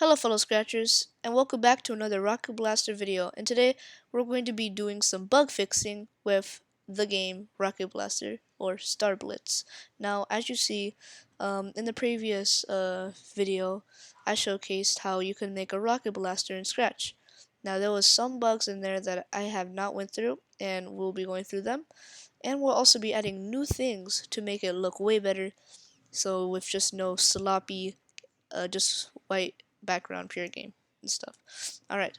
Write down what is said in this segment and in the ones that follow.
Hello fellow scratchers, and welcome back to another Rocket Blaster video, and today we're going to be doing some bug fixing with the game Rocket Blaster or Star Blitz. Now as you see, in the previous video I showcased how you can make a Rocket Blaster in Scratch. Now there was some bugs in there that I have not went through, and we'll be going through them, and we'll also be adding new things to make it look way better, so with just no sloppy just white background pure game and stuff. Alright,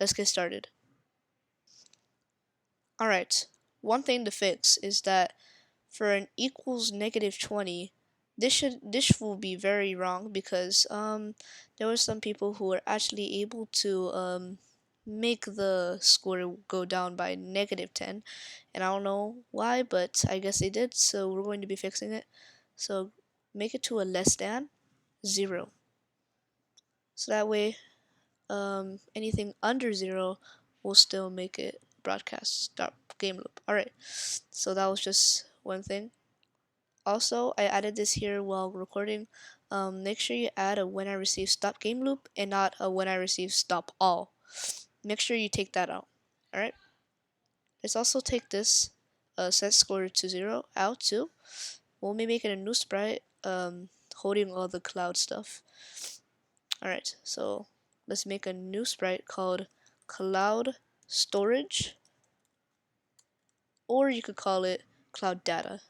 let's get started. Alright, one thing to fix is that for an equals -20, this will be very wrong because there were some people who were actually able to make the score go down by -10, and I don't know why, but I guess they did, so we're going to be fixing it. So make it to a less than 0. So that way anything under 0 will still make it broadcast stop game loop. Alright, so that was just one thing. Also, I added this here while recording. Make sure you add a when I receive stop game loop and not a when I receive stop all. Make sure you take that out. Alright, let's also take this set score to 0 out too. We'll be making a new sprite holding all the cloud stuff. Alright, so let's make a new sprite called Cloud Storage, or you could call it Cloud Data.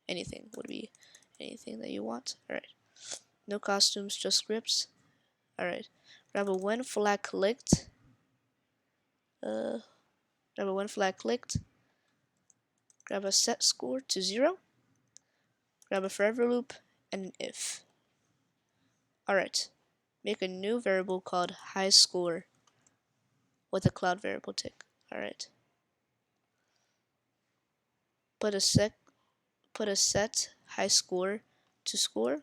Anything would be anything that you want. Alright, no costumes, just scripts. Alright, grab a when flag clicked. Grab a when flag clicked. Grab a set score to 0. Grab a forever loop and an if. Alright, make a new variable called high score with a cloud variable tick. Alright. Put a set high score to score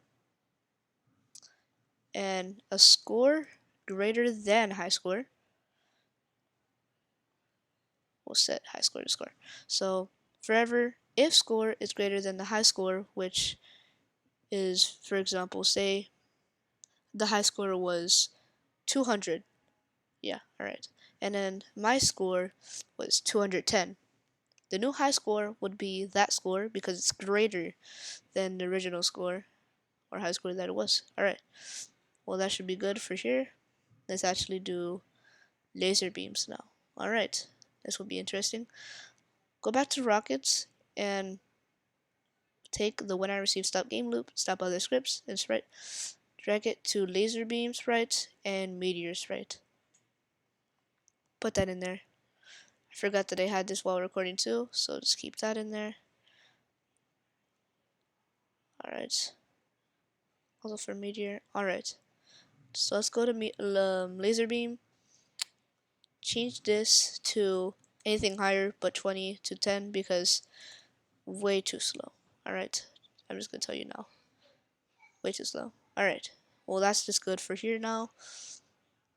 and a score greater than high score. We'll set high score to score. So forever, if score is greater than the high score, which is, for example, say the high score was 200. Yeah, alright. And then my score was 210. The new high score would be that score because it's greater than the original score or high score that it was. Alright. Well, that should be good for here. Let's actually do Laserbeams now. Alright. This will be interesting. Go back to Rockets and take the when I receive stop game loop, stop other scripts, and Sprite. Drag it to Laserbeam Sprite and Meteor Sprite. Put that in there. I forgot that I had this while recording too, so just keep that in there. Alright. Also for Meteor. Alright. So let's go to Laserbeam. Change this to anything higher but 20 to 10 because way too slow. Alright. I'm just gonna tell you now. Way too slow. Alright. Well, that's just good for here now.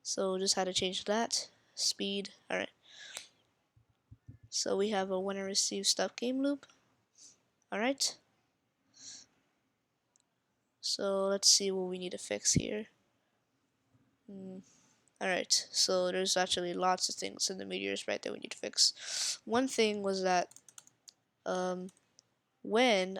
So just had to change that. Speed. Alright. So we have a when I receive stop game loop. Alright. So let's see what we need to fix here. Alright, so there's actually lots of things in the meteors right that we need to fix. One thing was that when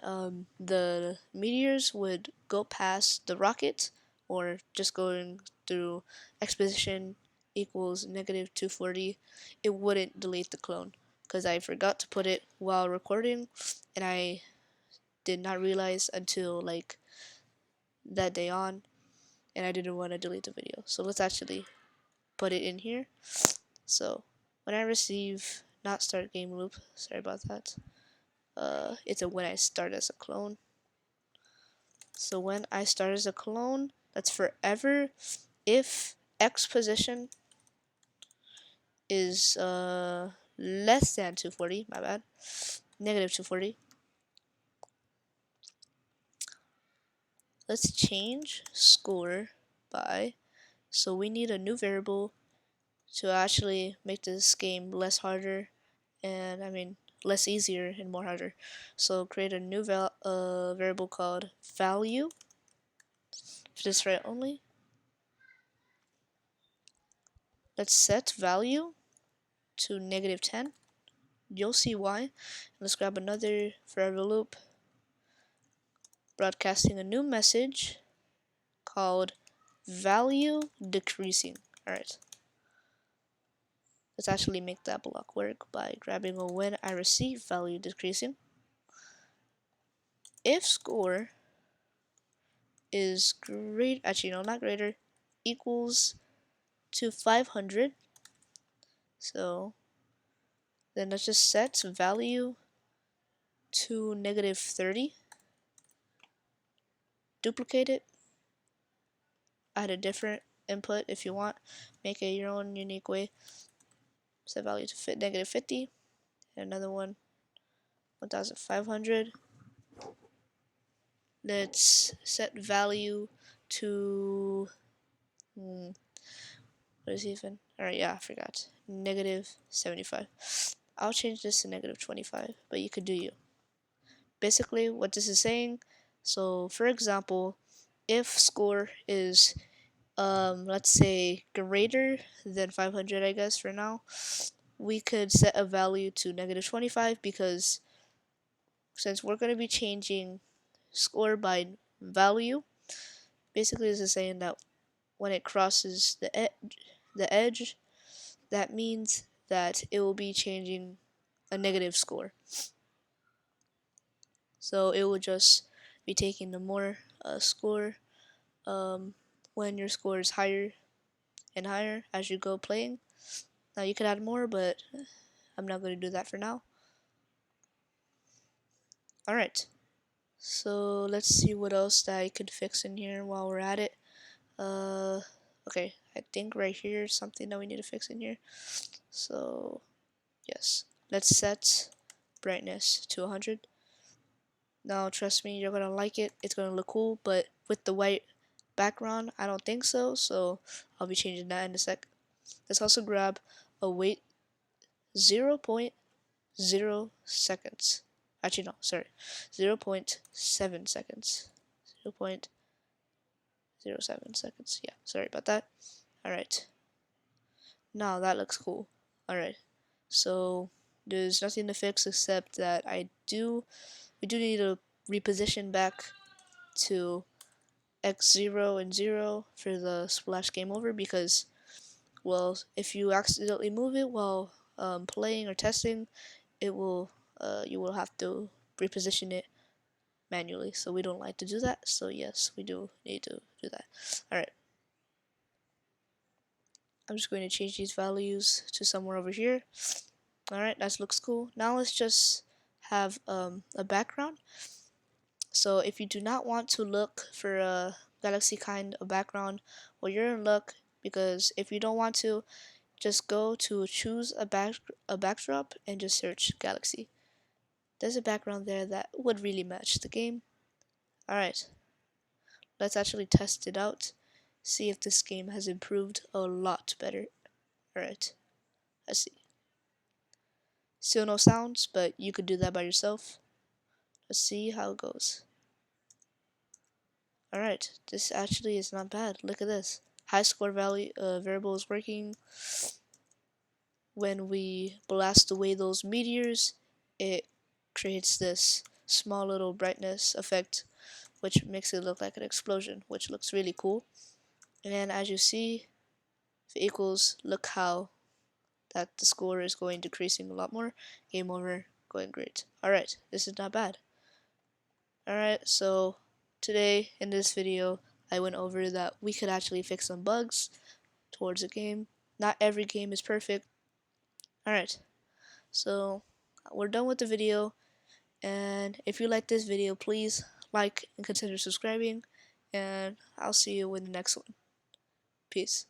the meteors would go past the rocket, or just going through exposition equals -240, it wouldn't delete the clone because I forgot to put it while recording, and I did not realize until like that day on, and I didn't want to delete the video. So let's actually put it in here. So when I receive not start game loop, sorry about that. It's a when I start as a clone. So when I start as a clone, that's forever if X position is less than 240, my bad, -240. Let's change score by, so we need a new variable to actually make this game less harder, and I mean less easier and more harder. So create a new variable called value for this right only. let's set value to -10. You'll see why. Let's grab another forever loop, broadcasting a new message called value decreasing. Alright, let's actually make that block work by grabbing a when I receive value decreasing. If score is actually no, not greater, equals to 500, so then let's just set value to -30, duplicate it, add a different input if you want, make it your own unique way, set value to fit -50, and another one 1500. Let's set value to what is even? Alright, yeah, I forgot. -75. I'll change this to -25, but you could do you. Basically, what this is saying, so for example, if score is let's say greater than 500, I guess for now, we could set a value to -25, because since we're going to be changing score by value, basically this is saying that when it crosses the edge, that means that it will be changing a negative score. So it will just be taking the more score when your score is higher and higher as you go playing. Now you could add more, but I'm not going to do that for now. Alright, so let's see what else that I could fix in here while we're at it. Okay, I think right here is something that we need to fix in here. So yes, let's set brightness to 100. Now trust me, you're gonna like it. It's gonna look cool, but with the white background, I don't think so. So I'll be changing that in a sec. Let's also grab a wait 0.0 seconds. Actually, no, sorry, 0.7 seconds. 0.07 seconds. Yeah, sorry about that. Alright. Now that looks cool. Alright. So there's nothing to fix except that we do need to reposition back to X0 and 0 for the splash game over, because, well, if you accidentally move it while playing or testing, it will you will have to reposition it manually. So we don't like to do that. So yes, we do need to do that. Alright. I'm just going to change these values to somewhere over here. Alright, that looks cool. Now let's just have a background. So if you do not want to look for a galaxy kind of background, well, you're in luck, because if you don't want to, just go to choose a backdrop and just search galaxy. There's a background there that would really match the game. Alright, let's actually test it out, see if this game has improved a lot better. Alright, let's see. Still no sounds, but you could do that by yourself. Let's see how it goes. Alright, this actually is not bad. Look at this. High score value variable is working. When we blast away those meteors, it creates this small little brightness effect, which makes it look like an explosion, which looks really cool. And as you see, if it equals, look how that the score is going decreasing a lot more. Game over, going great. Alright, this is not bad. Alright, so today in this video, I went over that we could actually fix some bugs towards the game. Not every game is perfect. Alright, so we're done with the video, and if you like this video, please like and consider subscribing, and I'll see you in the next one. Peace.